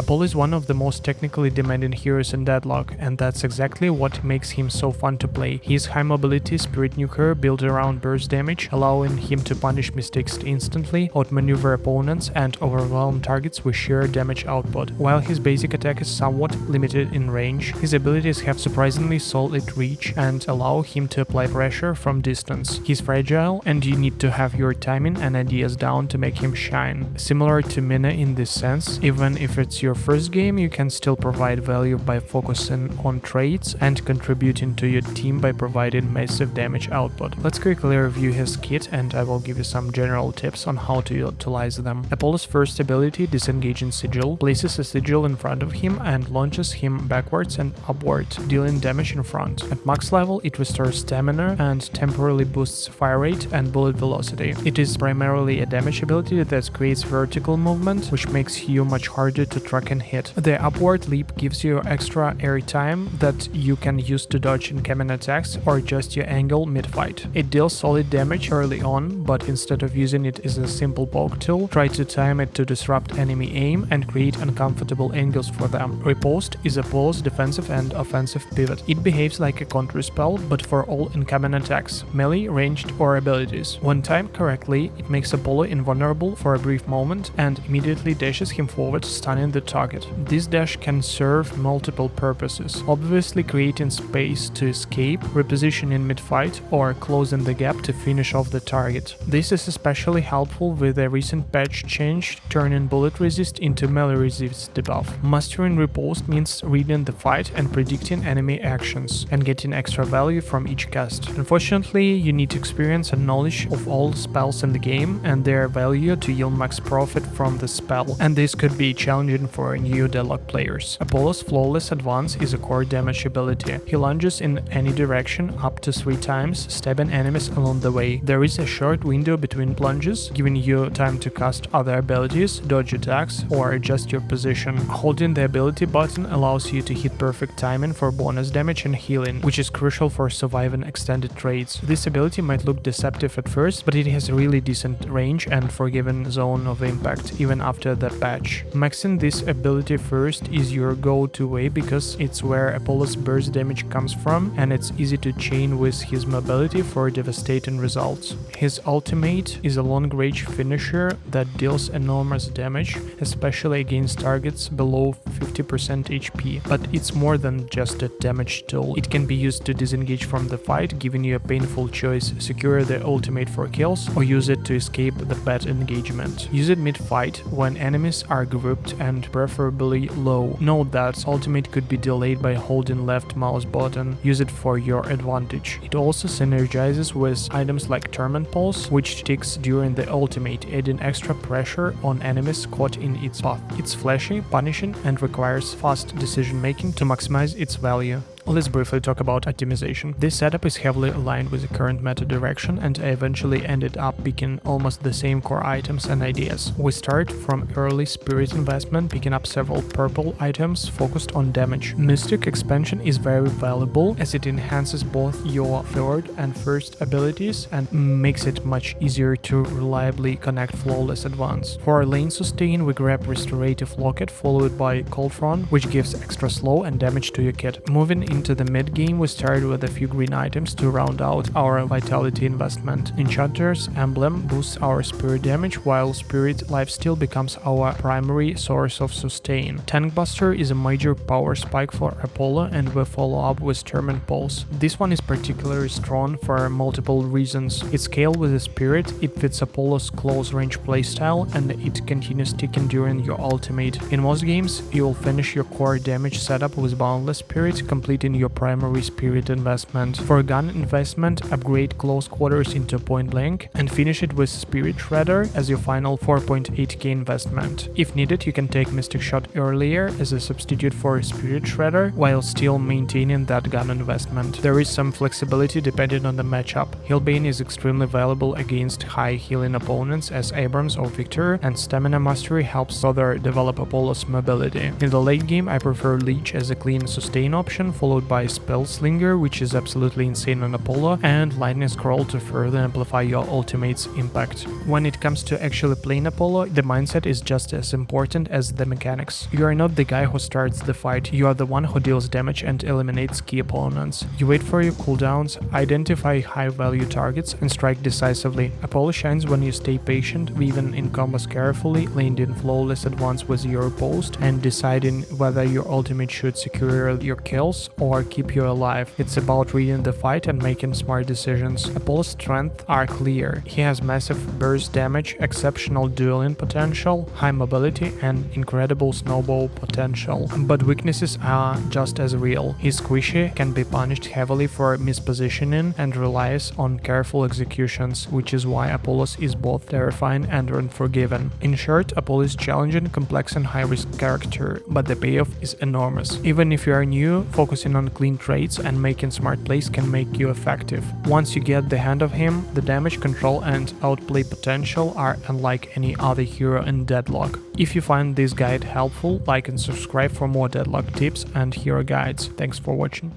Apollo is one of the most technically demanding heroes in Deadlock, and that's exactly what makes him so fun to play. His high mobility spirit nuker built around burst damage, allowing him to punish mistakes instantly, outmaneuver opponents, and overwhelm targets with sheer damage output. While his basic attack is somewhat limited in range, his abilities have surprisingly solid reach and allow him to apply pressure from distance. He's fragile, and you need to have your timing and ideas down to make him shine. Similar to Mina in this sense, even if it's your first game, you can still provide value by focusing on traits and contributing to your team by providing massive damage output. Let's quickly review his kit, and I will give you some general tips on how to utilize them. Apollo's first ability, Disengaging Sigil, places a sigil in front of him and launches him backwards and upward, dealing damage in front. At max level, it restores stamina and temporarily boosts fire rate and bullet velocity. It is primarily a damage ability that creates vertical movement, which makes you much harder to track and hit. The upward leap gives you extra air time that you can use to dodge incoming attacks or adjust your angle mid-fight. It deals solid damage early on, but instead of using it as a simple poke tool, try to time it to disrupt enemy aim and create uncomfortable angles for them. Riposte is Apollo's defensive and offensive pivot. It behaves like a counter spell, but for all incoming attacks, melee, ranged, or abilities. When timed correctly, it makes Apollo invulnerable for a brief moment and immediately dashes him forward, stunning the target. This dash can serve multiple purposes, obviously creating space to escape, repositioning mid-fight, or closing the gap to finish off the target. This is especially helpful with a recent patch change, turning bullet resist into melee resist debuff. Mastering Riposte means reading the fight and predicting enemy actions, and getting extra value from each cast. Unfortunately, you need experience and knowledge of all spells in the game and their value to yield max profit from the spell, and this could be challenging for new Deadlock players. Apollo's Flawless Advance is a core damage ability. He lunges in any direction up to 3 times, stabbing enemies along the way. There is a short window between plunges, giving you time to cast other abilities, dodge attacks, or adjust your position. Holding the ability button allows you to hit perfect timing for bonus damage and healing, which is crucial for surviving extended trades. This ability might look deceptive at first, but it has a really decent range and forgiving zone of impact even after the patch. Maxing this ability first is your go-to way because it's where Apollo's burst damage comes from, and it's easy to chain with his mobility for devastating results. His ultimate is a long-range finisher that deals enormous damage, especially against targets below 50% HP, but it's more than just a damage tool. It can be used to disengage from the fight, giving you a painful choice: secure the ultimate for kills or use it to escape the bad engagement. Use it mid-fight when enemies are grouped and preferably low. Note that ultimate could be delayed by holding left mouse button. Use it for your advantage. It also synergizes with items like Torment Pulse, which ticks during the ultimate, adding extra pressure on enemies caught in its path. It's flashy, punishing, and requires fast decision making to maximize its value. Let's briefly talk about optimization. This setup is heavily aligned with the current meta direction, and I eventually ended up picking almost the same core items and ideas. We start from early spirit investment, picking up several purple items focused on damage. Mystic expansion is very valuable as it enhances both your third and first abilities and makes it much easier to reliably connect Flawless Advance. For lane sustain, we grab Restorative Locket followed by Cold Front, which gives extra slow and damage to your kit. Moving into the mid-game, we started with a few green items to round out our vitality investment. Enchanter's Emblem boosts our spirit damage, while Spirit Lifesteal becomes our primary source of sustain. Tankbuster is a major power spike for Apollo, and we follow up with Torment Pulse. This one is particularly strong for multiple reasons. It's scaled with the spirit, it fits Apollo's close range playstyle, and it continues ticking during your ultimate. In most games, you will finish your core damage setup with Boundless Spirit, completing your primary spirit investment. For gun investment, upgrade Close Quarters into Point Blank and finish it with Spirit Shredder as your final 4.8k investment. If needed, you can take Mystic Shot earlier as a substitute for Spirit Shredder while still maintaining that gun investment. There is some flexibility depending on the matchup. Healbane is extremely valuable against high healing opponents as Abrams or Victor, and Stamina Mastery helps further develop Apollo's mobility. In the late game, I prefer Leech as a clean sustain option, followed followed by Spell Slinger, which is absolutely insane on Apollo, and Lightning Scroll to further amplify your ultimate's impact. When it comes to actually playing Apollo, the mindset is just as important as the mechanics. You are not the guy who starts the fight, you are the one who deals damage and eliminates key opponents. You wait for your cooldowns, identify high-value targets, and strike decisively. Apollo shines when you stay patient, weaving in combos carefully, landing flawless advance with your post, and deciding whether your ultimate should secure your kills or keep you alive. It's about reading the fight and making smart decisions. Apollo's strengths are clear. He has massive burst damage, exceptional dueling potential, high mobility, and incredible snowball potential. But weaknesses are just as real. He's squishy, can be punished heavily for mispositioning, and relies on careful executions, which is why Apollos is both terrifying and unforgiving. In short, Apollo is challenging, complex, and high-risk character, but the payoff is enormous. Even if you are new, focusing on clean trades and making smart plays can make you effective. Once you get the hand of him, the damage, control, and outplay potential are unlike any other hero in Deadlock. If you find this guide helpful, like and subscribe for more Deadlock tips and hero guides. Thanks for watching.